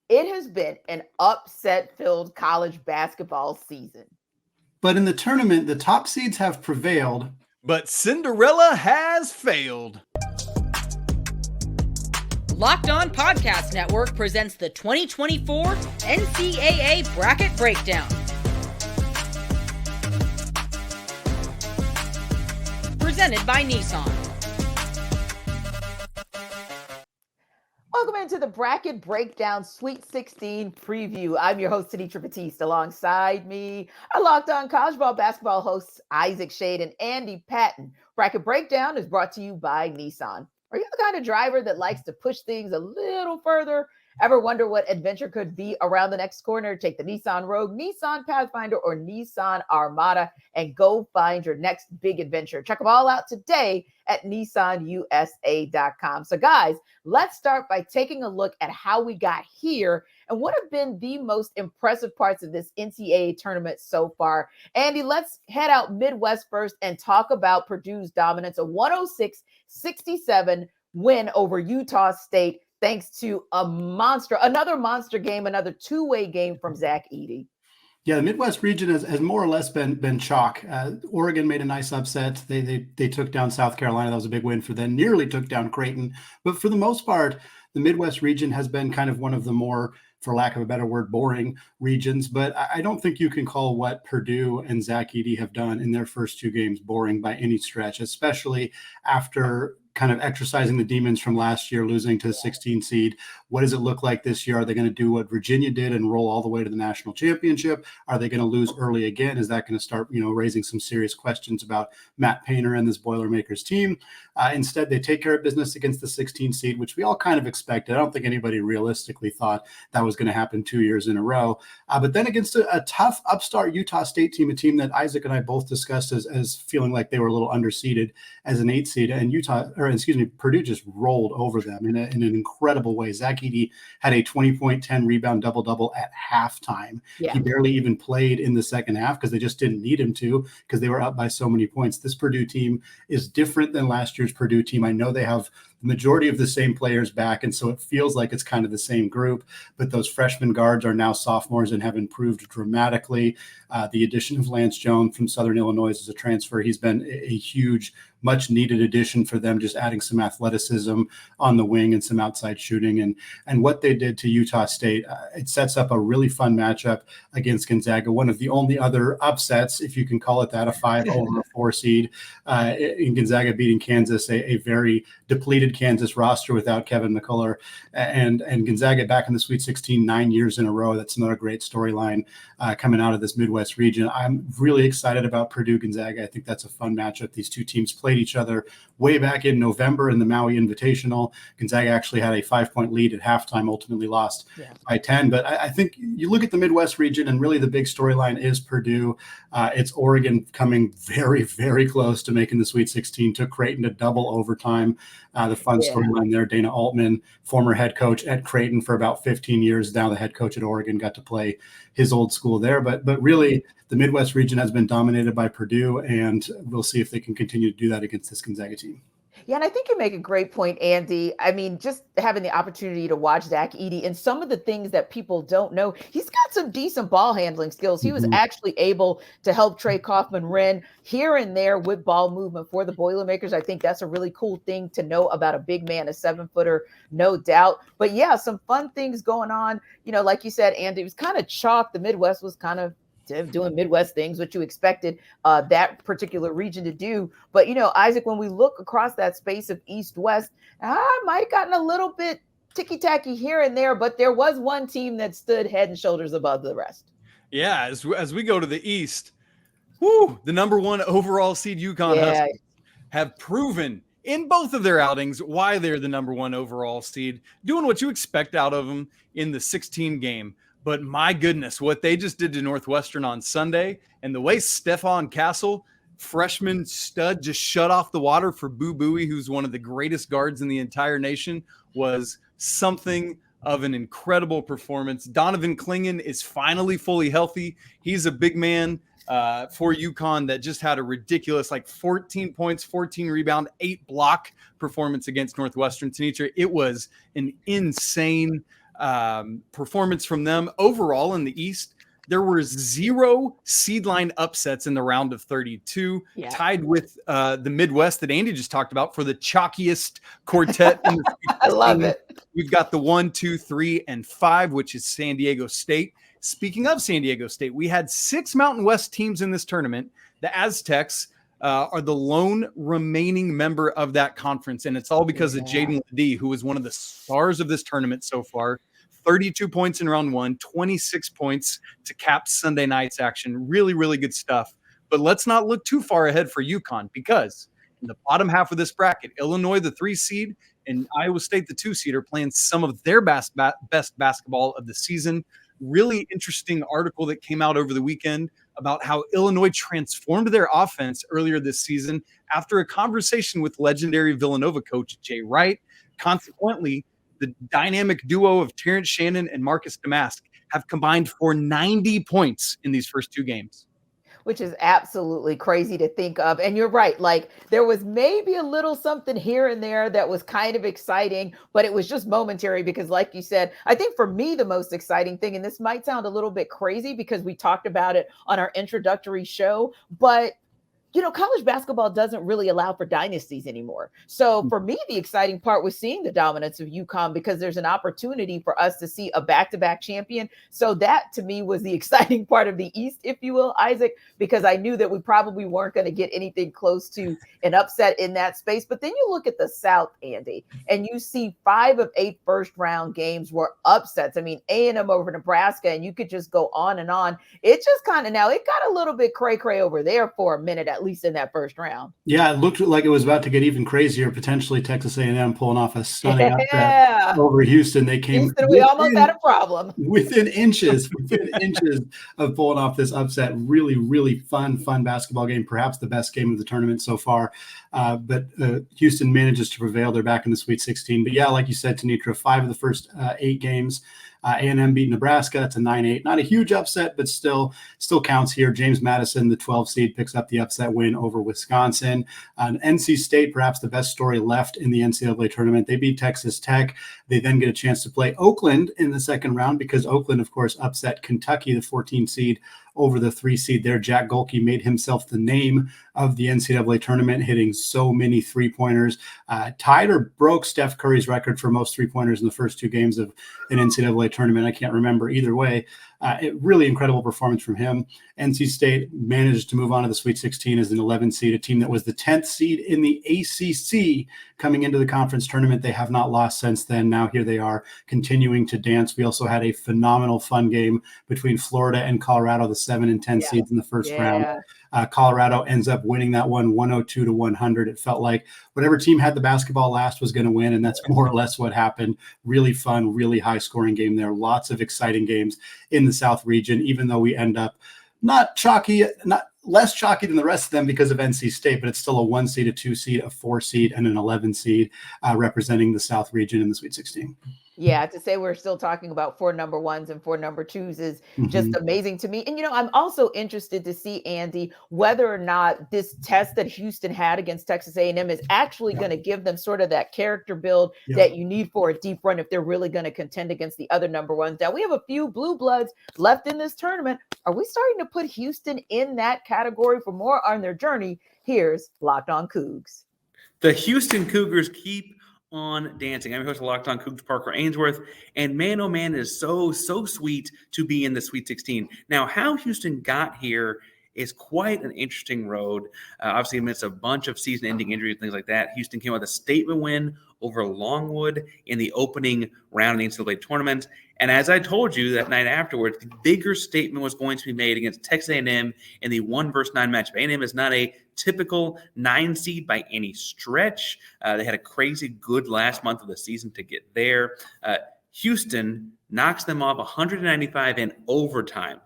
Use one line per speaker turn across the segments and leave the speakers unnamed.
It has been an upset-filled college basketball season.
But in the tournament, the top seeds have prevailed.
But Cinderella has failed.
Locked On Podcast Network presents the 2024 NCAA Bracket Breakdown. Presented by Nissan.
Welcome into the Bracket Breakdown Sweet 16 preview. I'm your host, Tanitra Batiste. Alongside me, our Locked On College Basketball hosts, Isaac Shade and Andy Patton. Bracket Breakdown is brought to you by Nissan. Are you the kind of driver that likes to push things a little further? Ever wonder what adventure could be around the next corner? Take the Nissan Rogue, Nissan Pathfinder, or Nissan Armada and go find your next big adventure. Check them all out today at nissanusa.com. So guys, let's start by taking a look at how we got here and what have been the most impressive parts of this NCAA tournament so far. Andy, let's head out Midwest first and talk about Purdue's dominance, a 106-67 win over Utah State, thanks to another monster game, another two-way game from Zach Edey.
Yeah, the Midwest region has more or less been chalk. Oregon made a nice upset. They took down South Carolina. That was a big win for them. Nearly took down Creighton. But for the most part, the Midwest region has been kind of one of the more, for lack of a better word, boring regions. But I don't think you can call what Purdue and Zach Edey have done in their first two games boring by any stretch, especially after kind of exercising the demons from last year, losing to the 16 seed. What does it look like this year? Are they going to do what Virginia did and roll all the way to the national championship? Are they going to lose early again? Is that going to start, raising some serious questions about Matt Painter and this Boilermakers team? Instead, they take care of business against the 16 seed, which we all kind of expected. I don't think anybody realistically thought that was going to happen 2 years in a row. But then against a tough upstart Utah State team, a team that Isaac and I both discussed as feeling like they were a little underseeded as an 8 seed, and Purdue just rolled over them in an incredible way. Zach Edey had a 20-point, 10-rebound double-double at halftime. Yeah. He barely even played in the second half because they just didn't need him to because they were up by so many points. This Purdue team is different than last year's Purdue team. I know they have the majority of the same players back, and so it feels like it's kind of the same group, but those freshman guards are now sophomores and have improved dramatically. The addition of Lance Jones from Southern Illinois as a transfer, he's been a huge, much-needed addition for them, just adding some athleticism on the wing and some outside shooting. And what they did to Utah State, it sets up a really fun matchup against Gonzaga, one of the only other upsets, if you can call it that, a 5 over a 4 seed, in Gonzaga beating Kansas, a very depleted Kansas roster without Kevin McCullough, and Gonzaga back in the Sweet 16 9 years in a row. That's another great storyline coming out of this Midwest region. I'm really excited about Purdue Gonzaga. I think that's a fun matchup. These two teams played each other way back in November in the Maui Invitational. Gonzaga actually had a 5-point lead at halftime, ultimately lost by 10. But I think you look at the Midwest region, and really the big storyline is Purdue. It's Oregon coming very, very close to making the Sweet 16, took Creighton to double overtime. The fun storyline there, Dana Altman, former head coach at Creighton for about 15 years, now the head coach at Oregon, got to play his old school there. But really, the Midwest region has been dominated by Purdue, and we'll see if they can continue to do that against this Gonzaga team.
Yeah, and I think you make a great point, Andy. I mean, just having the opportunity to watch Zach Edey and some of the things that people don't know, he's got some decent ball handling skills. He was actually able to help Trey Kaufman-Renn here and there with ball movement for the Boilermakers. I think that's a really cool thing to know about a big man, a 7-footer, no doubt. But yeah, some fun things going on. Like you said, Andy, it was kind of chalk. The Midwest was kind of doing Midwest things, what you expected that particular region to do. But, Isaac, when we look across that space of East-West, I might have gotten a little bit ticky-tacky here and there, but there was one team that stood head and shoulders above the rest.
Yeah, as we go to the East, the number 1 overall seed UConn Huskies have proven in both of their outings why they're the number 1 overall seed, doing what you expect out of them in the 16 game. But my goodness, what they just did to Northwestern on Sunday, and the way Stephon Castle, freshman stud, just shut off the water for Boo Buie, who's one of the greatest guards in the entire nation, was something of an incredible performance. Donovan Clingan is finally fully healthy. He's a big man for UConn that just had a ridiculous 14 points, 14 rebound, 8 block performance against Northwestern. Tanitra, it was an insane performance from them. Overall in the East, there were 0 seed line upsets in the round of 32, tied with the Midwest that Andy just talked about for the chalkiest quartet in the
I love it.
We've got the 1, 2, 3, and 5, which is San Diego State. Speaking of San Diego State, we had 6 Mountain West teams in this tournament. The Aztecs are the lone remaining member of that conference, and it's all because of Jaden Ledee, who was one of the stars of this tournament so far. 32 points in round 1, 26 points to cap Sunday night's action. Really, really good stuff. But let's not look too far ahead for UConn, because in the bottom half of this bracket, Illinois, the 3 seed, and Iowa State, the 2 seed, are playing some of their best basketball of the season. Really interesting article that came out over the weekend about how Illinois transformed their offense earlier this season after a conversation with legendary Villanova coach Jay Wright. Consequently, the dynamic duo of Terrence Shannon and Marcus Damask have combined for 90 points in these first 2 games.
Which is absolutely crazy to think of. And you're right. Like, there was maybe a little something here and there that was kind of exciting, but it was just momentary because, like you said, I think for me, the most exciting thing, and this might sound a little bit crazy because we talked about it on our introductory show, but college basketball doesn't really allow for dynasties anymore. So for me, the exciting part was seeing the dominance of UConn, because there's an opportunity for us to see a back-to-back champion. So that to me was the exciting part of the East, if you will, Isaac, because I knew that we probably weren't going to get anything close to an upset in that space. But then you look at the South, Andy, and you see 5 of 8 first-round games were upsets. I mean, A&M over Nebraska, and you could just go on and on. It just kind of, now it got a little bit cray-cray over there for a minute, at least in that first round.
Yeah, it looked like it was about to get even crazier. Potentially Texas A&M pulling off a stunning upset over Houston. They came.
Houston, we almost had a problem.
Within inches of pulling off this upset. Really, really fun basketball game. Perhaps the best game of the tournament so far. But Houston manages to prevail. They're back in the Sweet 16. But yeah, like you said, Tanitra, 5 of the first 8 games. A&M beat Nebraska. That's a 9-8. Not a huge upset, but still counts here. James Madison, the 12 seed, picks up the upset win over Wisconsin. NC State, perhaps the best story left in the NCAA tournament. They beat Texas Tech. They then get a chance to play Oakland in the second round, because Oakland, of course, upset Kentucky, the 14 seed, over the 3 seed there. Jack Golke made himself the name of the NCAA tournament, hitting so many 3-pointers. Tied or broke Steph Curry's record for most 3-pointers in the first 2 games of an NCAA tournament. I can't remember either way. Really incredible performance from him. NC State managed to move on to the Sweet 16 as an 11 seed, a team that was the 10th seed in the ACC coming into the conference tournament. They have not lost since then. Now here they are continuing to dance. We also had a phenomenal fun game between Florida and Colorado, the 7 and 10 seeds in the first round. Colorado ends up winning that one 102-100. It felt like whatever team had the basketball last was going to win, and that's more or less what happened. Really fun, really high-scoring game there. Lots of exciting games in the South region, even though we end up not less chalky than the rest of them because of NC State, but it's still a 1 seed, a 2 seed, a 4 seed, and an 11 seed representing the South region in the Sweet 16.
Yeah, to say we're still talking about 4 number 1s and 4 number 2s is just amazing to me. And, I'm also interested to see, Andy, whether or not this test that Houston had against Texas A&M is actually going to give them sort of that character build that you need for a deep run if they're really going to contend against the other number 1s. Now, we have a few blue bloods left in this tournament. Are we starting to put Houston in that category? For more on their journey, here's Locked On Cougs.
The Houston Cougars keep on dancing. I'm host of Locked On Cougs, Parker Ainsworth, and man, oh man, it is so sweet to be in the Sweet 16. Now, how Houston got here is quite an interesting road. Obviously, amidst a bunch of season-ending injuries and things like that, Houston came out with a statement win over Longwood in the opening round of the NCAA tournament. And as I told you that night afterwards, the bigger statement was going to be made against Texas A&M in the 1 versus 9 matchup. A&M is not a typical 9 seed by any stretch. They had a crazy good last month of the season to get there. Houston knocks them off 195 in overtime.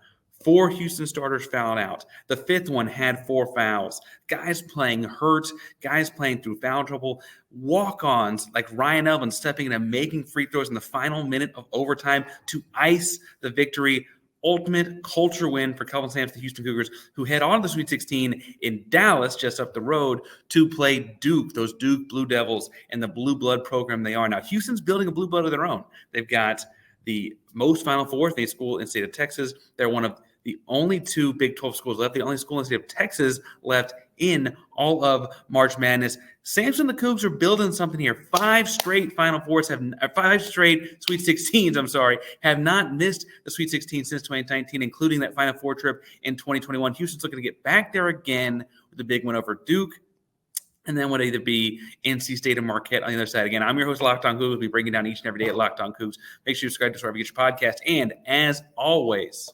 4 Houston starters fouled out. The 5th one had 4 fouls. Guys playing hurt, guys playing through foul trouble. Walk-ons like Ryan Elvin stepping in and making free throws in the final minute of overtime to ice the victory. Ultimate culture win for Kelvin Sampson, the Houston Cougars, who head on to the Sweet 16 in Dallas, just up the road, to play Duke, those Duke Blue Devils, and the blue blood program they are. Now, Houston's building a blue blood of their own. They've got the most Final Fours in a school in the state of Texas. They're one of the only 2 Big 12 schools left, the only school in the state of Texas left in all of March Madness. Samson, the Cougs are building something here. 5 straight Final Fours 5 straight Sweet 16s, have not missed the Sweet 16 since 2019, including that Final Four trip in 2021. Houston's looking to get back there again with a big win over Duke. And then would either be NC State and Marquette on the other side. Again, I'm your host, Locked On Cougs. We'll be breaking down each and every day at Locked On Cougs. Make sure you subscribe to us wherever you get your podcast. And as always,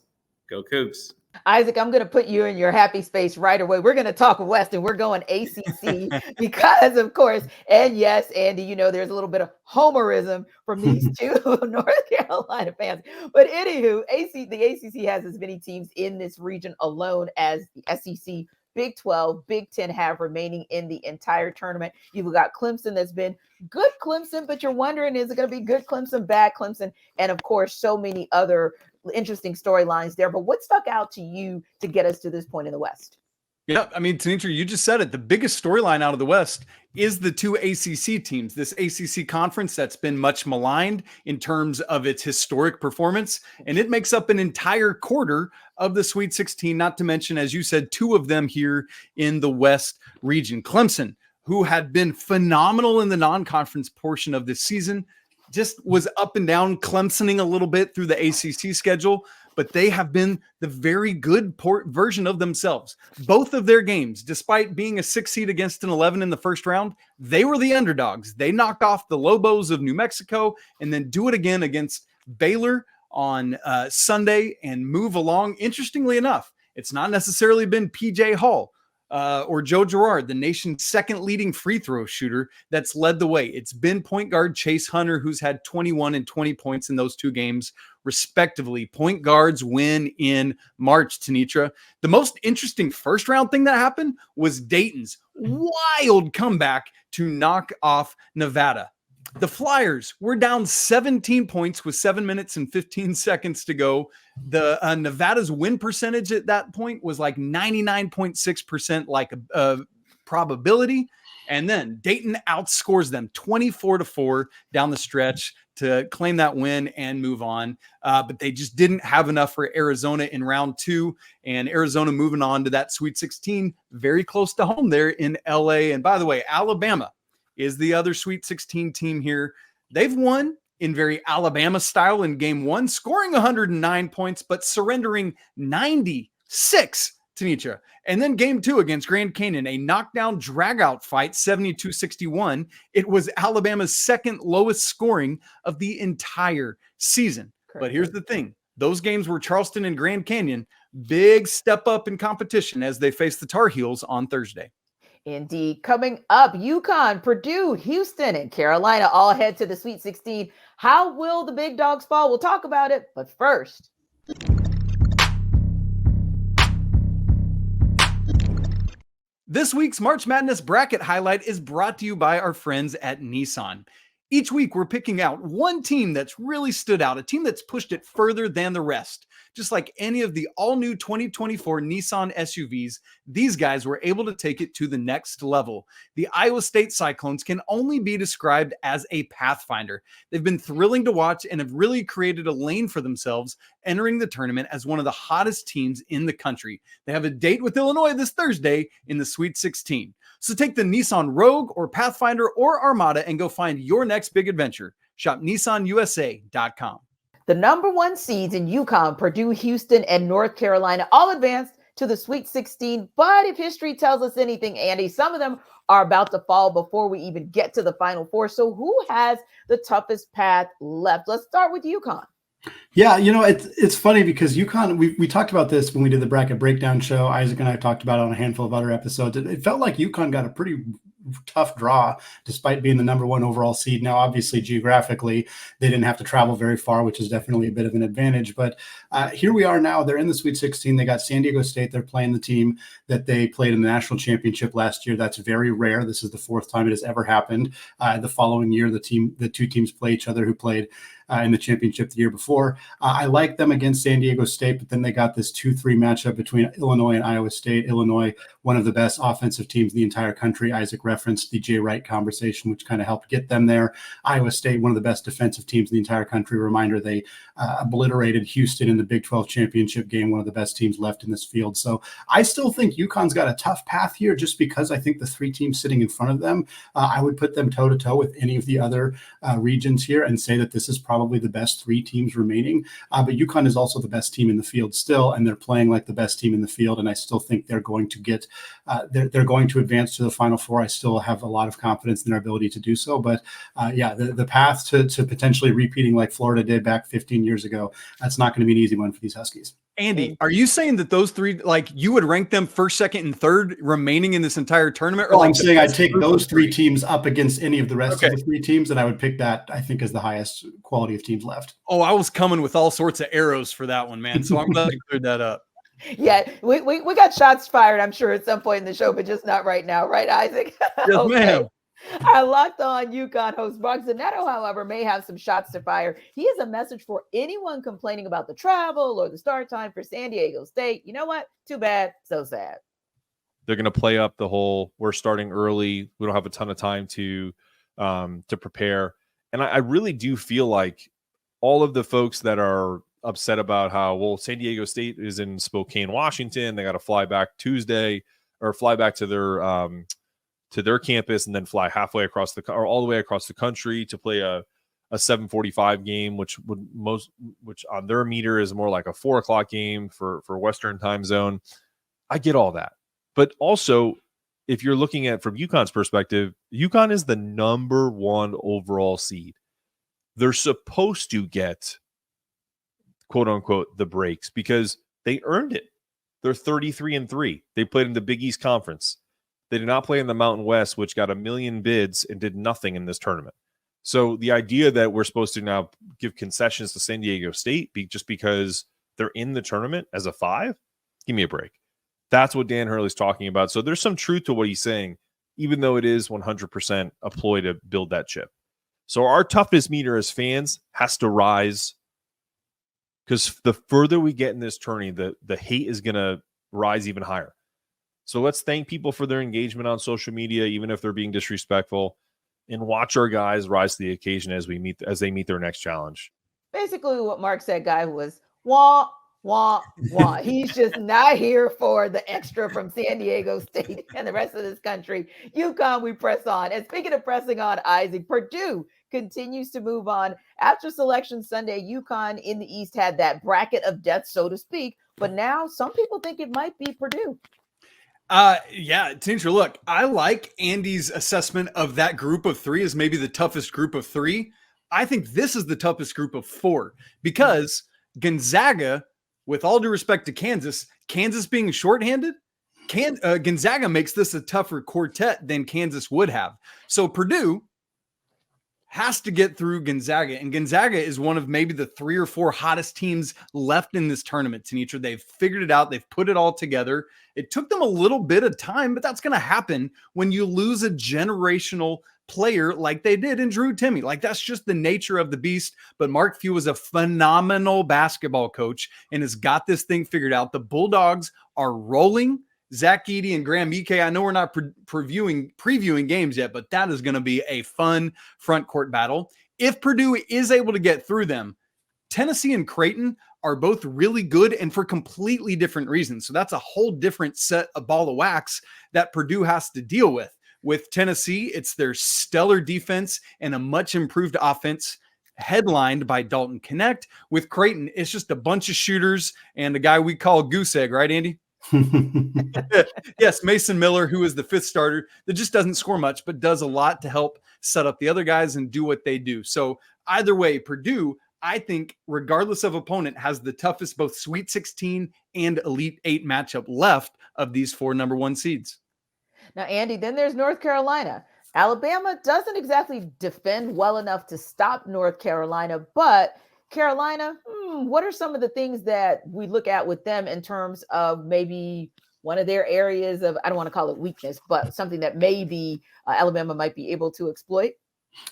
go Cougs.
Isaac, I'm going to put you in your happy space right away. We're going to talk West, and we're going ACC because, of course, and yes, Andy, you know, there's a little bit of homerism from these 2 North Carolina fans. But anywho, the ACC has as many teams in this region alone as the SEC, Big 12, Big 10 have remaining in the entire tournament. You've got Clemson that's been good Clemson, but you're wondering, is it going to be good Clemson, bad Clemson? And of course, so many other interesting storylines there. But what stuck out to you to get us to this point in the West?
Yeah, I mean, Tanitra, you just said it. The biggest storyline out of the West is the 2 ACC teams, this ACC conference that's been much maligned in terms of its historic performance, and it makes up an entire quarter of the Sweet 16, not to mention, as you said, 2 of them here in the West region. Clemson, who had been phenomenal in the non-conference portion of this season, just was up and down, Clemsoning a little bit through the ACC schedule, but they have been the very good version of themselves. Both of their games, despite being a 6 seed against an 11 in the first round, they were the underdogs. They knocked off the Lobos of New Mexico and then do it again against Baylor on Sunday and move along. Interestingly enough, it's not necessarily been PJ Hall or Joe Girard, the nation's second leading free throw shooter, that's led the way. It's been point guard Chase Hunter, who's had 21 and 20 points in those 2 games, respectively. Point guards win in March, Tanitra. The most interesting first round thing that happened was Dayton's wild comeback to knock off Nevada. The Flyers were down 17 points with 7 minutes and 15 seconds to go. The Nevada's win percentage at that point was like 99.6%, like a probability. And then Dayton outscores them 24-4 down the stretch to claim that win and move on. But they just didn't have enough for Arizona in round 2, and Arizona moving on to that Sweet 16, very close to home there in LA. And by the way, Alabama is the other Sweet 16 team here. They've won in very Alabama style in game 1, scoring 109 points, but surrendering 96, Tanitra. And then game 2 against Grand Canyon, a knockdown dragout fight, 72-61. It was Alabama's second lowest scoring of the entire season. Correct. But here's the thing. Those games were Charleston and Grand Canyon. Big step up in competition as they face the Tar Heels on Thursday.
Indeed. Coming up, UConn, Purdue, Houston, and Carolina all head to the Sweet 16. How will the big dogs fall? We'll talk about it. But first,
this week's March Madness bracket highlight is brought to you by our friends at Nissan. Each week, we're picking out one team that's really stood out, a team that's pushed it further than the rest. Just like any of the all-new 2024 Nissan SUVs, these guys were able to take it to the next level. The Iowa State Cyclones can only be described as a Pathfinder. They've been thrilling to watch and have really created a lane for themselves, entering the tournament as one of the hottest teams in the country. They have a date with Illinois this Thursday in the Sweet 16. So take the Nissan Rogue or Pathfinder or Armada and go find your next big adventure. Shop nissanusa.com.
The number 1 seeds in UConn, Purdue, Houston, and North Carolina all advanced to the Sweet 16. But if history tells us anything, Andy, some of them are about to fall before we even get to the Final Four. So who has the toughest path left? Let's start with UConn.
Yeah, you know, it's funny because UConn, we talked about this when we did the bracket breakdown show. Isaac and I talked about it on a handful of other episodes. It felt like UConn got a pretty tough draw despite being the number 1 overall seed. Now, obviously, geographically, they didn't have to travel very far, which is definitely a bit of an advantage. But here we are now. They're in the Sweet 16. They got San Diego State. They're playing the team that they played in the national championship last year. That's very rare. This is the 4th time it has ever happened. The following year, the 2 teams play each other who played in the championship the year before. I like them against San Diego State, but then they got this 2-3 matchup between Illinois and Iowa State. Illinois, one of the best offensive teams in the entire country. Isaac referenced the Jay Wright conversation, which kind of helped get them there. Iowa State, one of the best defensive teams in the entire country. Reminder, they obliterated Houston in the Big 12 championship game, one of the best teams left in this field. So I still think UConn's got a tough path here just because I think the three teams sitting in front of them, I would put them toe-to-toe with any of the other regions here and say that this is probably the best three teams remaining. But UConn is also the best team in the field still, and they're playing like the best team in the field. And I still think they're going to get, they're going to advance to the Final Four. I still have a lot of confidence in their ability to do so. But the path to potentially repeating like Florida did back 15 years ago, that's not going to be an easy one for these Huskies.
Andy, are you saying that those three, like you would rank them first, second, and third remaining in this entire tournament? Or
well,
like
I'm saying I'd take those three teams up against any of the rest of the three teams, and I would pick that, I think, as the highest quality of teams left.
Oh, I was coming with all sorts of arrows for that one, man. So I'm glad you cleared that up.
Yeah, we got shots fired, I'm sure, at some point in the show, but just not right now. Right, Isaac?
Yes, ma'am.
Our Locked On UConn host Mark Zanetto, however, may have some shots to fire. He has a message for anyone complaining about the travel or the start time for San Diego State. You know what? Too bad. So sad.
They're going to play up the whole, we're starting early. We don't have a ton of time to prepare. And I really do feel like all of the folks that are upset about how, well, San Diego State is in Spokane, Washington. They got to fly back Tuesday or fly back to their campus and then fly halfway across or all the way across the country to play a 7:45 game, which on their meter is more like a 4:00 game for Western time zone. I get all that. But also, if you're looking at from UConn's perspective, UConn is the number 1 overall seed. They're supposed to get, quote unquote, the breaks because they earned it. They're 33-3. They played in the Big East Conference. They did not play in the Mountain West, which got 1 million bids and did nothing in this tournament. So the idea that we're supposed to now give concessions to San Diego State just because they're in the tournament as a 5, give me a break. That's what Dan Hurley's talking about. So there's some truth to what he's saying, even though it is 100% a ploy to build that chip. So our toughness meter as fans has to rise because the further we get in this tourney, the hate is going to rise even higher. So let's thank people for their engagement on social media, even if they're being disrespectful, and watch our guys rise to the occasion as they meet their next challenge.
Basically, what Mark said, guy, was wah, wah, wah. He's just not here for the extra from San Diego State and the rest of this country. UConn, we press on. And speaking of pressing on, Isaac, Purdue continues to move on. After Selection Sunday, UConn in the East had that bracket of death, so to speak. But now some people think it might be Purdue.
Yeah, Tincher, look, I like Andy's assessment of that group of 3 as maybe the toughest group of 3. I think this is the toughest group of 4 because Gonzaga, with all due respect to Kansas being shorthanded, Gonzaga makes this a tougher quartet than Kansas would have. So Purdue has to get through Gonzaga, and Gonzaga is one of maybe the 3 or 4 hottest teams left in this tournament, Tanitra. They've figured it out. They've put it all together. It took them a little bit of time, but that's going to happen when you lose a generational player like they did in Drew Timme. Like, that's just the nature of the beast. But Mark Few is a phenomenal basketball coach and has got this thing figured out. The Bulldogs are rolling. Zach Edey and Graham Ike. I know we're not previewing games yet, but that is going to be a fun front court battle. If Purdue is able to get through them, Tennessee and Creighton are both really good and for completely different reasons. So that's a whole different set of ball of wax that Purdue has to deal with. With Tennessee, it's their stellar defense and a much improved offense headlined by Dalton Connect. With Creighton, it's just a bunch of shooters and a guy we call Goose Egg, right, Andy? Yes, Mason Miller, who is the 5th starter, that just doesn't score much, but does a lot to help set up the other guys and do what they do. So either way, Purdue, I think, regardless of opponent, has the toughest both Sweet 16 and Elite 8 matchup left of these 4 number 1 seeds.
Now, Andy, then there's North Carolina. Alabama doesn't exactly defend well enough to stop North Carolina, but Carolina, what are some of the things that we look at with them in terms of maybe one of their areas of, I don't want to call it weakness, but something that maybe Alabama might be able to exploit?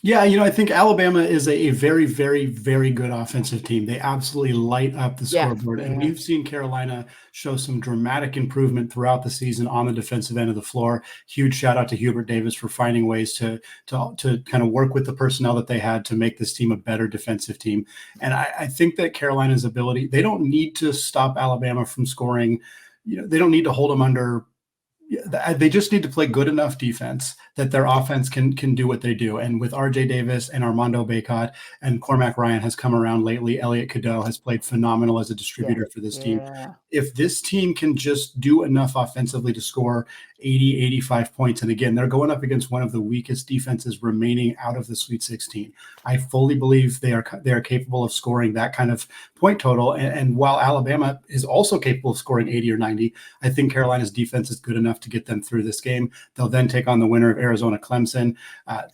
Yeah, I think Alabama is a very, very, very good offensive team. They absolutely light up the
Yeah,
scoreboard. And
yeah.
we've seen Carolina show some dramatic improvement throughout the season on the defensive end of the floor. Huge shout out to Hubert Davis for finding ways to kind of work with the personnel that they had to make this team a better defensive team. And I think that Carolina's ability, they don't need to stop Alabama from scoring. They don't need to hold them under. They just need to play good enough defense that their offense can do what they do. And with RJ Davis and Armando Bacot and Cormac Ryan has come around lately, Elliot Cadeau has played phenomenal as a distributor for this team. If this team can just do enough offensively to score 80, 85 points, and again, they're going up against one of the weakest defenses remaining out of the Sweet 16. I fully believe they are capable of scoring that kind of point total. And while Alabama is also capable of scoring 80 or 90, I think Carolina's defense is good enough to get them through this game. They'll then take on the winner of Arizona Clemson.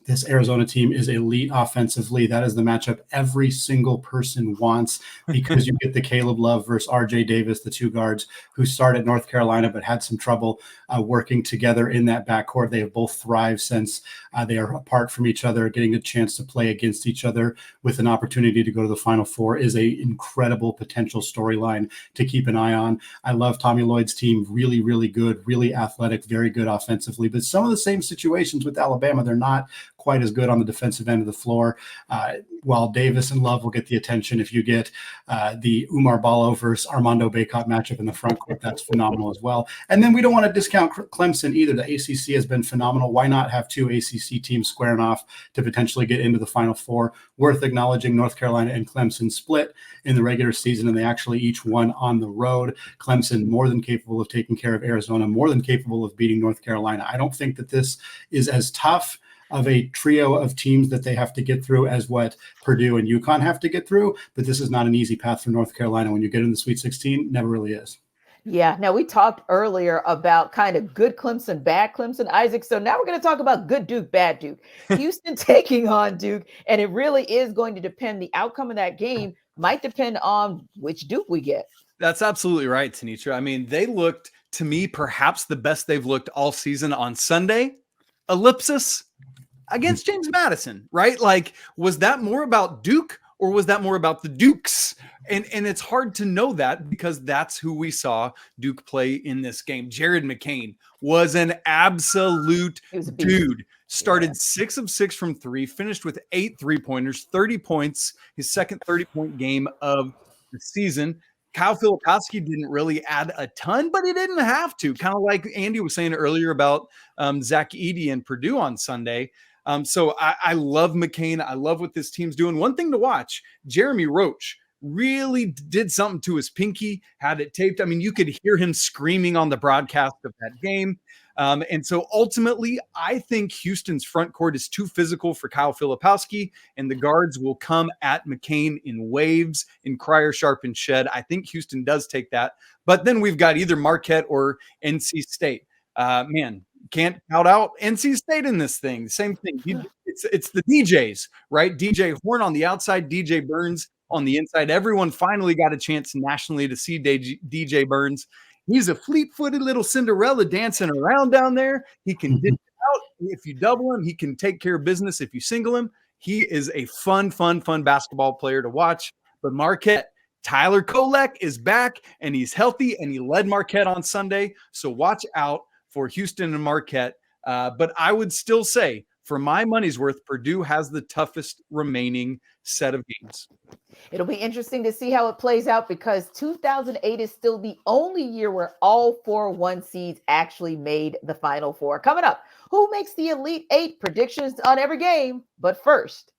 This Arizona team is elite offensively. That is the matchup every single person wants, because you get the Caleb Love versus RJ Davis, the two guards who started North Carolina but had some trouble working together in that backcourt. They have both thrived since they are apart from each other. Getting a chance to play against each other with an opportunity to go to the Final Four is a incredible potential storyline to keep an eye on. I love Tommy Lloyd's team. Really, really good, really athletic, very good offensively, but some of the same situations with Alabama, they're not quite as good on the defensive end of the floor. While Davis and Love will get the attention, if you get the Umar Ballo versus Armando Bacot matchup in the front court, that's phenomenal as well. And then we don't want to discount Clemson either. The ACC has been phenomenal. Why not have two ACC teams squaring off to potentially get into the Final Four? Worth acknowledging, North Carolina and Clemson split in the regular season, and they actually each won on the road. Clemson more than capable of taking care of Arizona, more than capable of beating North Carolina. I don't think that this is as tough of a trio of teams that they have to get through as what Purdue and UConn have to get through, but this is not an easy path for North Carolina. When you get in the Sweet 16, never really is.
Yeah. Now, we talked earlier about kind of good Clemson, bad Clemson, Isaac. So now we're going to talk about good Duke, bad Duke. Houston taking on Duke, and it really is going to depend. The outcome of that game might depend on which Duke we get.
That's absolutely right, Tanitra. I mean, they looked, to me, perhaps the best they've looked all season on Sunday. Ellipsis against James Madison, right? Like, was that more about Duke or was that more about the Dukes? And it's hard to know that because that's who we saw Duke play in this game. Jared McCain was an absolute dude. Started 6 of 6 from 3, finished with 8 3-pointers, 30 points, his second 30-point game of the season. Kyle Filipowski didn't really add a ton, but he didn't have to. Kind of like Andy was saying earlier about Zach Edey and Purdue on Sunday. So I love McCain. I love what this team's doing. One thing to watch, Jeremy Roach really did something to his pinky, had it taped. I mean, you could hear him screaming on the broadcast of that game. And so ultimately, I think Houston's front court is too physical for Kyle Filipowski, and the guards will come at McCain in waves, in Cryer, Sharp, and Shed. I think Houston does take that. But then we've got either Marquette or NC State. Man, can't count out NC State in this thing. Same thing. It's the DJs, right? DJ Horn on the outside, DJ Burns on the inside. Everyone finally got a chance nationally to see DJ Burns. He's a fleet-footed little Cinderella dancing around down there. He can dish it out. If you double him, he can take care of business. If you single him, he is a fun basketball player to watch. But Marquette, Tyler Kolek is back, and he's healthy, and he led Marquette on Sunday. So watch out for Houston and Marquette. But I would still say, for my money's worth, Purdue has the toughest remaining set of games.
It'll be interesting to see how it plays out because 2008 is still the only year where all 4 1 seeds actually made the Final Four. Coming up, who makes the Elite Eight? Predictions on every game. But first,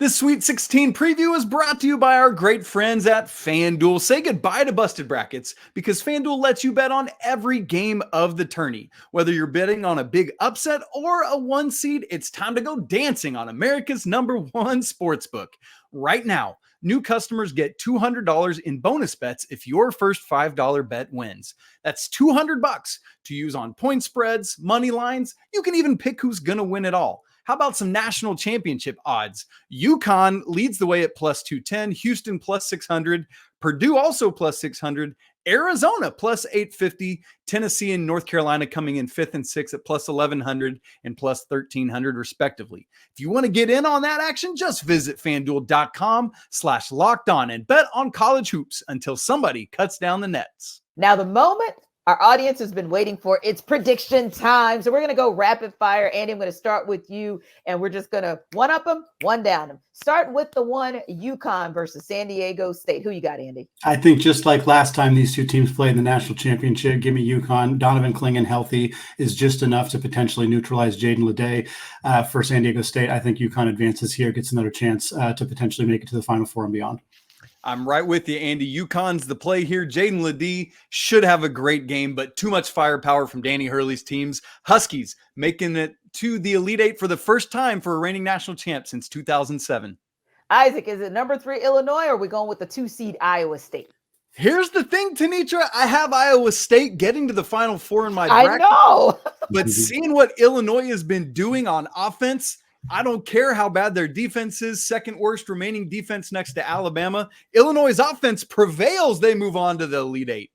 this Sweet 16 preview is brought to you by our great friends at FanDuel. Say goodbye to busted brackets because FanDuel lets you bet on every game of the tourney. Whether you're betting on a big upset or a 1 seed, it's time to go dancing on America's #1 sportsbook. Right now, new customers get $200 in bonus bets if your first $5 bet wins. That's $200 to use on point spreads, money lines. You can even pick who's going to win it all. How about some national championship odds? UConn leads the way at +210, Houston +600, Purdue also plus 600, Arizona plus 850, Tennessee and North Carolina coming in 5th and 6th at plus 1100 and plus 1300 respectively. If you want to get in on that action, just visit FanDuel.com/lockedon and bet on college hoops until somebody cuts down the nets.
Now, the moment our audience has been waiting for, it's prediction time. So we're going to go rapid fire. Andy, I'm going to start with you, and we're just going to one up them, one down them. Start with the one, UConn versus San Diego State. Who you got, Andy?
I think just like last time these two teams played in the national championship, give me UConn. Donovan Clingan healthy is just enough to potentially neutralize Jaden Leday for San Diego State. I think UConn advances here, gets another chance to potentially make it to the Final Four and beyond.
I'm right with you, Andy. UConn's the play here. Jaden Leday should have a great game, but too much firepower from Danny Hurley's teams. Huskies making it to the Elite Eight for the first time for a reigning national champ since 2007.
Isaac, is it number 3 Illinois, or are we going with the 2 seed Iowa State?
Here's the thing, Tanitra. I have Iowa State getting to the Final Four in my bracket.
I know.
But seeing what Illinois has been doing on offense, I don't care how bad their defense is. Second worst remaining defense next to Alabama. Illinois' offense prevails. They move on to the Elite Eight.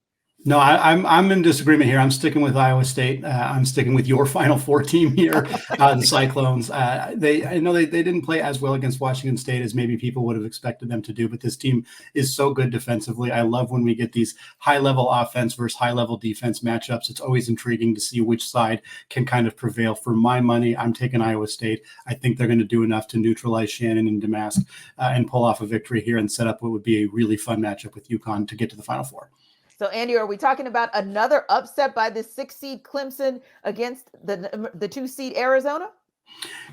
No, I'm in disagreement here. I'm sticking with Iowa State. I'm sticking with your Final Four team here, the Cyclones. I know they didn't play as well against Washington State as maybe people would have expected them to do, but this team is so good defensively. I love when we get these high-level offense versus high-level defense matchups. It's always intriguing to see which side can kind of prevail. For my money, I'm taking Iowa State. I think they're going to do enough to neutralize Shannon and Damask and pull off a victory here and set up what would be a really fun matchup with UConn to get to the Final Four.
So, Andy, are we talking about another upset by the 6 seed Clemson against the 2 seed Arizona?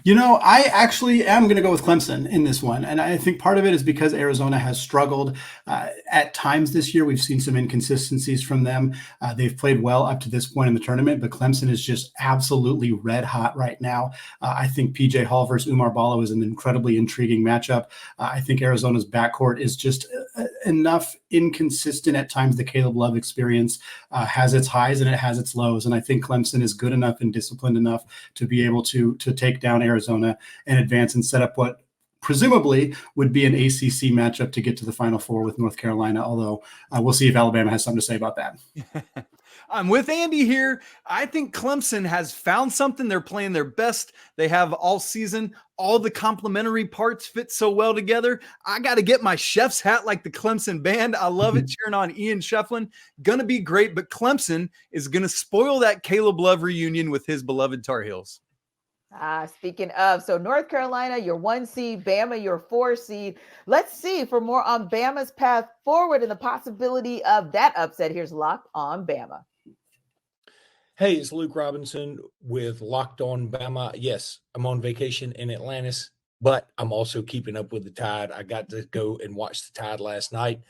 You know, I actually am going to go with Clemson in this one. And I think part of it is because Arizona has struggled at times this year. We've seen some inconsistencies from them. They've played well up to this point in the tournament, but Clemson is just absolutely red hot right now. I think PJ Hall versus Umar Ballo is an incredibly intriguing matchup. I think Arizona's backcourt is just enough inconsistent at times. The Caleb Love experience has its highs and it has its lows. And I think Clemson is good enough and disciplined enough to be able to take down Arizona and advance and set up what presumably would be an ACC matchup to get to the Final Four with North Carolina, although we'll see if Alabama has something to say about that.
I'm with Andy here. I think Clemson has found something. They're playing their best they have all season. All the complementary parts fit so well together. I got to get my chef's hat like the Clemson band. I love it cheering on Ian Shefflin. Going to be great, but Clemson is going to spoil that Caleb Love reunion with his beloved Tar Heels.
Speaking of, so North Carolina, your 1 seed, Bama, your 4 seed. Let's see for more on Bama's path forward and the possibility of that upset. Here's Locked on Bama.
Hey, it's Luke Robinson with Locked on Bama. Yes, I'm on vacation in Atlantis, but I'm also keeping up with the Tide. I got to go and watch the Tide last night,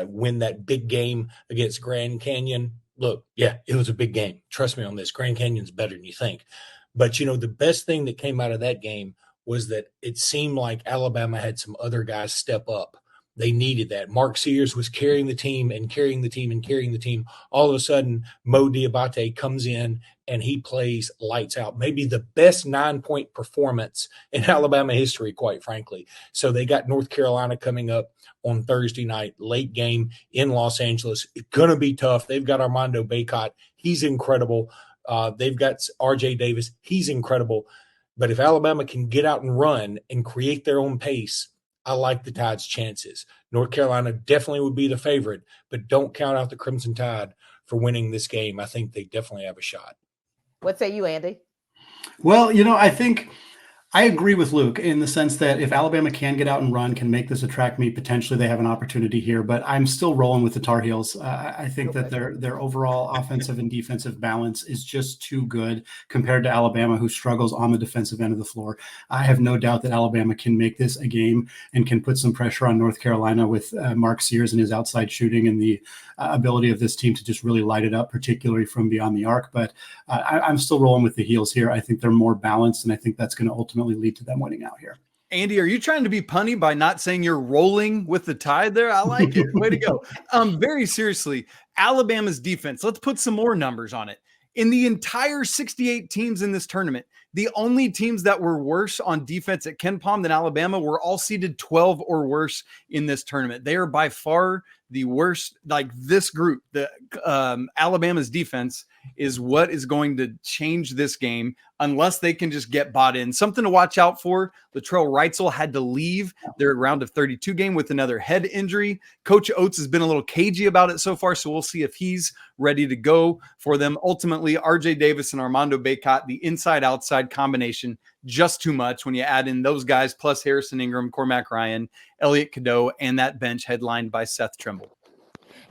win that big game against Grand Canyon. Look, yeah, it was a big game. Trust me on this. Grand Canyon's better than you think. But, you know, the best thing that came out of that game was that it seemed like Alabama had some other guys step up. They needed that. Mark Sears was carrying the team and carrying the team and carrying the team. All of a sudden, Mo Diabate comes in and he plays lights out. Maybe the best 9-point performance in Alabama history, quite frankly. So they got North Carolina coming up on Thursday night, late game in Los Angeles. It's going to be tough. They've got Armando Bacot. He's incredible. They've got RJ Davis. He's incredible. But if Alabama can get out and run and create their own pace, I like the Tide's chances. North Carolina definitely would be the favorite, but don't count out the Crimson Tide for winning this game. I think they definitely have a shot.
What say you, Andy?
Well, you know, I think I agree with Luke in the sense that if Alabama can get out and run, can make this a track meet, potentially they have an opportunity here. But I'm still rolling with the Tar Heels. I think that their overall offensive and defensive balance is just too good compared to Alabama, who struggles on the defensive end of the floor. I have no doubt that Alabama can make this a game and can put some pressure on North Carolina with Mark Sears and his outside shooting and the ability of this team to just really light it up, particularly from beyond the arc. But I'm still rolling with the Heels here. I think they're more balanced, and I think that's going to ultimately lead to them winning out here.
Andy, are you trying to be punny by not saying you're rolling with the Tide there? I like it. Way to go. Very seriously, Alabama's defense, let's put some more numbers on it. In the entire 68 teams in this tournament, The only teams that were worse on defense at Ken Palm than Alabama were all seeded 12 or worse in this tournament. They are by far the worst. Like this group, the Alabama's defense is what is going to change this game unless they can just get bought in. Something to watch out for. Latrell Wrightsell had to leave their round of 32 game with another head injury. Coach Oates has been a little cagey about it so far, so we'll see if he's ready to go for them. Ultimately, RJ Davis and Armando Bacot, the inside-outside combination, just too much when you add in those guys, plus Harrison Ingram, Cormac Ryan, Elliot Cadeau, and that bench headlined by Seth Trimble.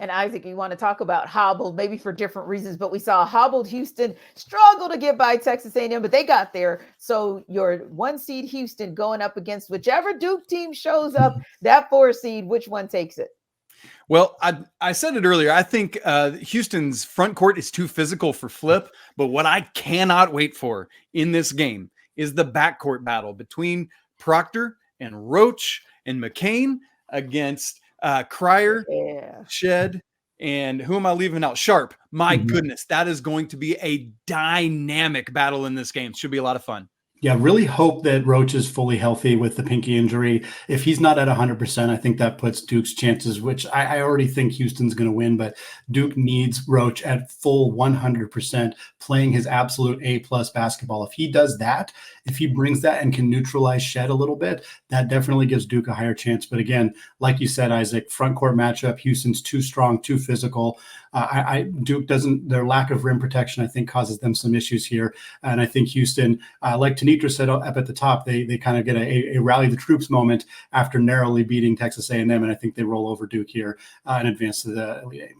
And Isaac, you want to talk about hobbled, maybe for different reasons, but we saw hobbled Houston struggle to get by Texas A&M, but they got there. So your 1 seed Houston going up against whichever Duke team shows up, that 4 seed, which one takes it?
Well, I said it earlier. I think Houston's front court is too physical for Flip, but what I cannot wait for in this game is the backcourt battle between Proctor and Roach and McCain against Cryer, Shed, and who am I leaving out? Sharp. My goodness, that is going to be a dynamic battle in this game. Should be a lot of fun.
Yeah, really hope that Roach is fully healthy with the pinky injury. If he's not at 100%, I think that puts Duke's chances, which I already think Houston's going to win, but Duke needs Roach at full 100%, playing his absolute A-plus basketball. If he does that, if he brings that and can neutralize Shed a little bit, that definitely gives Duke a higher chance. But again, like you said, Isaac, front court matchup, Houston's too strong, too physical. Duke doesn't, their lack of rim protection, I think, causes them some issues here. And I think Houston, like Tanitra said up at the top, they kind of get a rally the troops moment after narrowly beating Texas A&M. And I think they roll over Duke here and advance to the Elite Eight.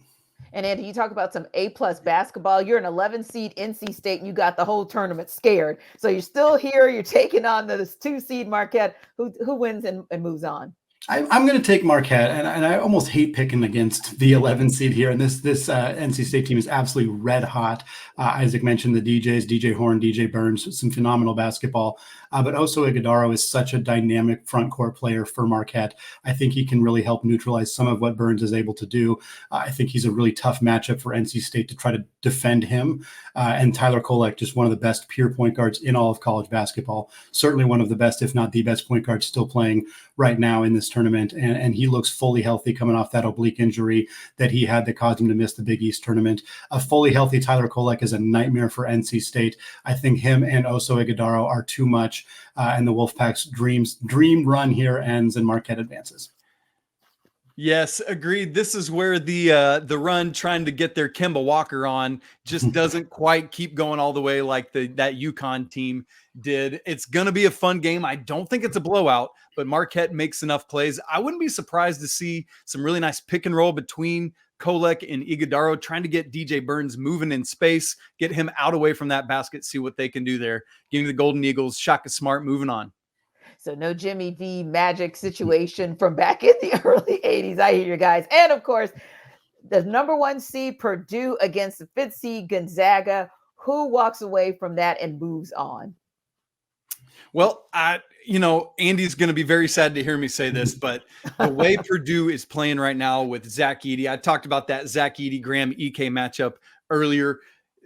And Andy, you talk about some A-plus basketball. You're an 11 seed NC State, and you got the whole tournament scared. So you're still here. You're taking on this 2 seed Marquette. Who wins and moves on?
I'm going to take Marquette, and I almost hate picking against the 11 seed here. And this NC State team is absolutely red hot. Isaac mentioned the DJs, DJ Horn, DJ Burns, some phenomenal basketball. But Oso Ighodaro is such a dynamic front court player for Marquette. I think he can really help neutralize some of what Burns is able to do. I think he's a really tough matchup for NC State to try to defend him. And Tyler Kolek, just one of the best pure point guards in all of college basketball. Certainly one of the best, if not the best point guard still playing right now in this tournament. And he looks fully healthy coming off that oblique injury that he had that caused him to miss the Big East tournament. A fully healthy Tyler Kolek is a nightmare for NC State. I think him and Oso Ighodaro are too much. And the Wolfpack's dream run here ends and Marquette advances.
Yes, agreed. This is where the run trying to get their Kemba Walker on just doesn't quite keep going all the way like that UConn team did. It's going to be a fun game. I don't think it's a blowout, but Marquette makes enough plays. I wouldn't be surprised to see some really nice pick and roll between Kolek and Ighodaro, trying to get DJ Burns moving in space, get him out away from that basket, see what they can do there. Give me the Golden Eagles. Shaka Smart moving on.
So no Jimmy V Magic situation from back in the early 80s. I hear you guys. And of course, the number 1 seed Purdue against the 5th seed Gonzaga. Who walks away from that and moves on?
Well, Andy's going to be very sad to hear me say this, but the way Purdue is playing right now with Zach Edey, I talked about that Zach Edey, Graham Ike matchup earlier.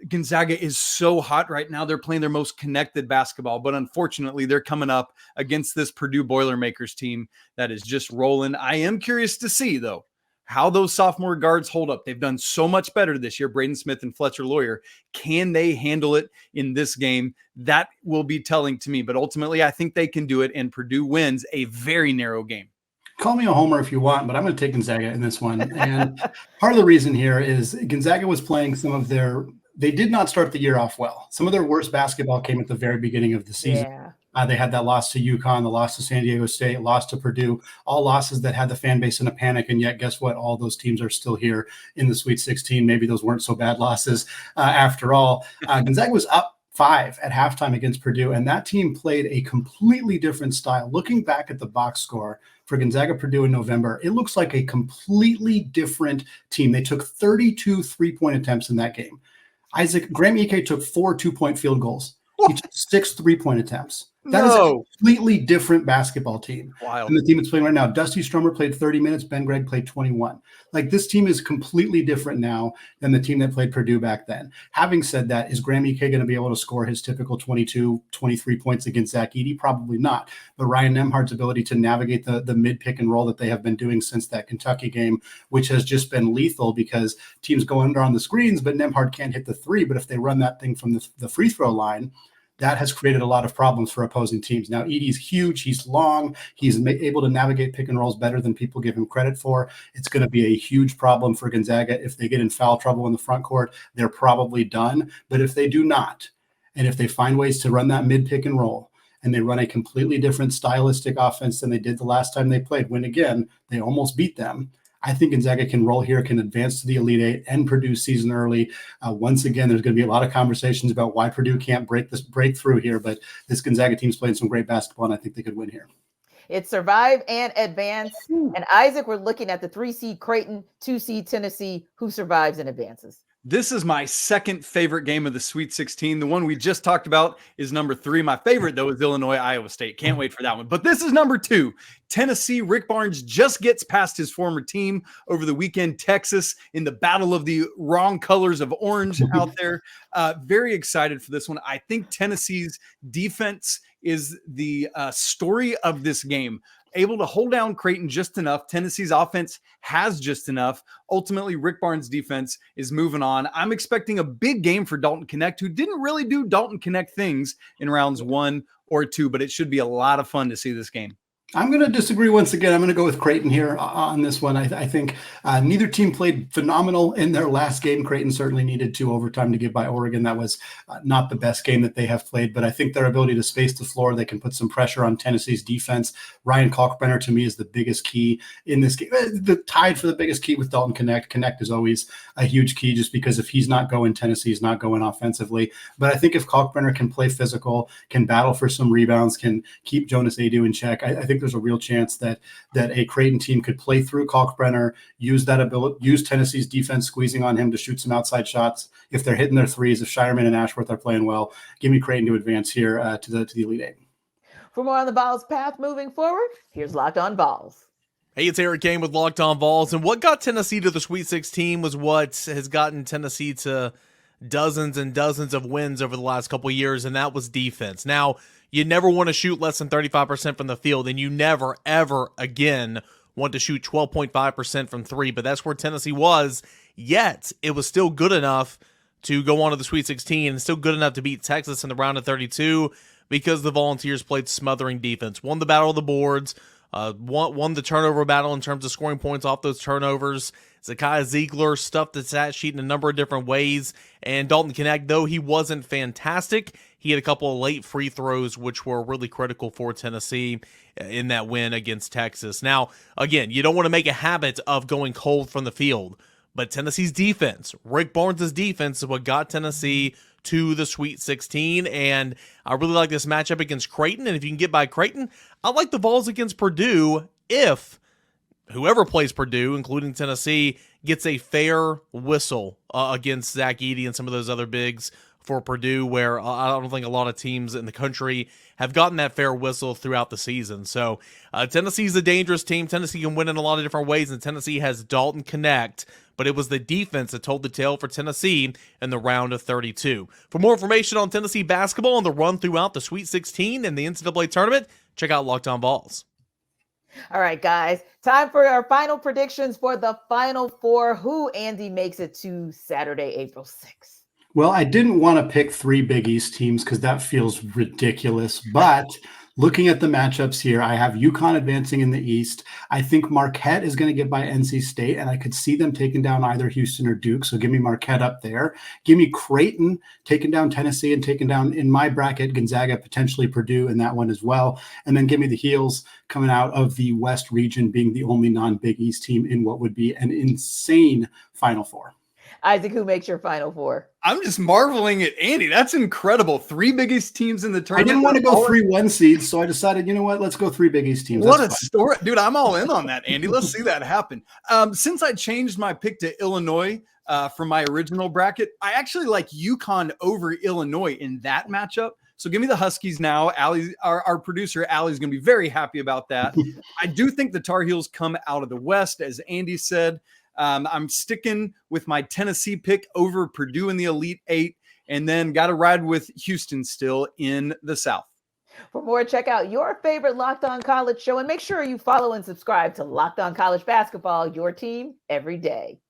Gonzaga is so hot right now. They're playing their most connected basketball, but unfortunately they're coming up against this Purdue Boilermakers team that is just rolling. I am curious to see, though, how those sophomore guards hold up. They've done so much better this year, Braden Smith and Fletcher Lawyer. Can they handle it in this game? That will be telling to me, but ultimately I think they can do it, and Purdue wins a very narrow game.
Call me a homer if you want, but I'm going to take Gonzaga in this one. And part of the reason here is Gonzaga was playing they did not start the year off well. Some of their worst basketball came at the very beginning of the season. Yeah. They had that loss to UConn, the loss to San Diego State, loss to Purdue, all losses that had the fan base in a panic. And yet, guess what? All those teams are still here in the Sweet 16. Maybe those weren't so bad losses after all. Gonzaga was up 5 at halftime against Purdue, and that team played a completely different style. Looking back at the box score for Gonzaga Purdue in November, it looks like a completely different team. They took 32 3-point attempts in that game. Graham Ike took 4 2-point field goals. He took 6 3-point attempts. That is a completely different basketball team
Wild.
than the team that's playing right now. Dusty Stromer played 30 minutes. Ben Gregg played 21. Like, this team is completely different now than the team that played Purdue back then. Having said that, is Graham Ike going to be able to score his typical 22, 23 points against Zach Edey? Probably not. But Ryan Nembhard's ability to navigate the mid pick and roll that they have been doing since that Kentucky game, which has just been lethal because teams go under on the screens, but Nembhard can't hit the three. But if they run that thing from the free throw line, that has created a lot of problems for opposing teams. Now, Edey's huge. He's long. He's able to navigate pick and rolls better than people give him credit for. It's going to be a huge problem for Gonzaga. If they get in foul trouble in the front court, they're probably done. But if they do not, and if they find ways to run that mid pick and roll, and they run a completely different stylistic offense than they did the last time they played, when, again, they almost beat them, I think Gonzaga can roll here, can advance to the Elite Eight and Purdue season early. Once again, there's going to be a lot of conversations about why Purdue can't break through here, but this Gonzaga team's playing some great basketball, and I think they could win here.
It's survive and advance. And Isaac, we're looking at the 3 seed Creighton, 2 seed Tennessee. Who survives and advances?
This is my second favorite game of the Sweet 16. The one we just talked about is number 3. My favorite, though, is Illinois, Iowa State. Can't wait for that one. But this is number 2. Tennessee. Rick Barnes just gets past his former team over the weekend. Texas in the battle of the wrong colors of orange out there. Very excited for this one. I think Tennessee's defense is the story of this game. Able to hold down Creighton just enough. Tennessee's offense has just enough. Ultimately, Rick Barnes' defense is moving on. I'm expecting a big game for Dalton Knecht, who didn't really do Dalton Knecht things in rounds 1 or 2, but it should be a lot of fun to see this game.
I'm going to disagree once again. I'm going to go with Creighton here on this one. I think neither team played phenomenal in their last game. Creighton certainly needed 2 overtime to get by Oregon. That was not the best game that they have played, but I think their ability to space the floor, they can put some pressure on Tennessee's defense. Ryan Kalkbrenner, to me, is the biggest key in this game. The tied for the biggest key with Dalton Knecht. Knecht is always a huge key just because if he's not going, Tennessee's not going offensively. But I think if Kalkbrenner can play physical, can battle for some rebounds, can keep Jonas Adu in check, I think there's a real chance that a Creighton team could play through Kalkbrenner, use Tennessee's defense squeezing on him to shoot some outside shots. If they're hitting their threes, if Shireman and Ashworth are playing well, give me Creighton to advance here to the Elite Eight.
For more on the Vols path moving forward, here's Locked On Vols.
Hey, it's Eric Kane with Locked On Vols, and what got Tennessee to the Sweet 16 was what has gotten Tennessee to dozens and dozens of wins over the last couple of years, and that was defense. Now, you never want to shoot less than 35% from the field, and you never, ever again want to shoot 12.5% from 3, but that's where Tennessee was, yet it was still good enough to go on to the Sweet 16 and still good enough to beat Texas in the round of 32 because the Volunteers played smothering defense, won the battle of the boards, won the turnover battle in terms of scoring points off those turnovers. Zakiya Ziegler stuffed the stat sheet in a number of different ways, and Dalton Knecht, though he wasn't fantastic, he had a couple of late free throws which were really critical for Tennessee in that win against Texas. Now, again, you don't want to make a habit of going cold from the field, but Tennessee's defense, Rick Barnes' defense, is what got Tennessee to the Sweet 16, and I really like this matchup against Creighton, and if you can get by Creighton, I like the Vols against Purdue if whoever plays Purdue, including Tennessee, gets a fair whistle against Zach Edey and some of those other bigs for Purdue, where I don't think a lot of teams in the country have gotten that fair whistle throughout the season. So Tennessee's a dangerous team. Tennessee can win in a lot of different ways, and Tennessee has Dalton Knecht, but it was the defense that told the tale for Tennessee in the round of 32. For more information on Tennessee basketball and the run throughout the Sweet 16 and the NCAA Tournament, check out Locked On Vols.
All right, guys, time for our final predictions for the Final Four. Who, Andy, makes it to Saturday, April 6th?
Well, I didn't want to pick 3 Big East teams because that feels ridiculous, but looking at the matchups here, I have UConn advancing in the East. I think Marquette is going to get by NC State, and I could see them taking down either Houston or Duke, so give me Marquette up there. Give me Creighton taking down Tennessee and taking down, in my bracket, Gonzaga, potentially Purdue in that one as well. And then give me the Heels coming out of the West region being the only non-Big East team in what would be an insane Final Four.
Isaac, who makes your Final Four?
I'm just marveling at Andy. That's incredible. 3 biggest teams in the tournament.
I didn't want to go 3 1 seeds, so I decided, you know what? Let's go 3 Big East teams.
What a story. Dude, I'm all in on that, Andy. Let's see that happen. Since I changed my pick to Illinois from my original bracket, I actually like UConn over Illinois in that matchup. So give me the Huskies now. Allie, our producer, Allie's going to be very happy about that. I do think the Tar Heels come out of the West, as Andy said. I'm sticking with my Tennessee pick over Purdue in the Elite Eight, and then got to ride with Houston still in the South.
For more, check out your favorite Locked On College show, and make sure you follow and subscribe to Locked On College Basketball, your team every day.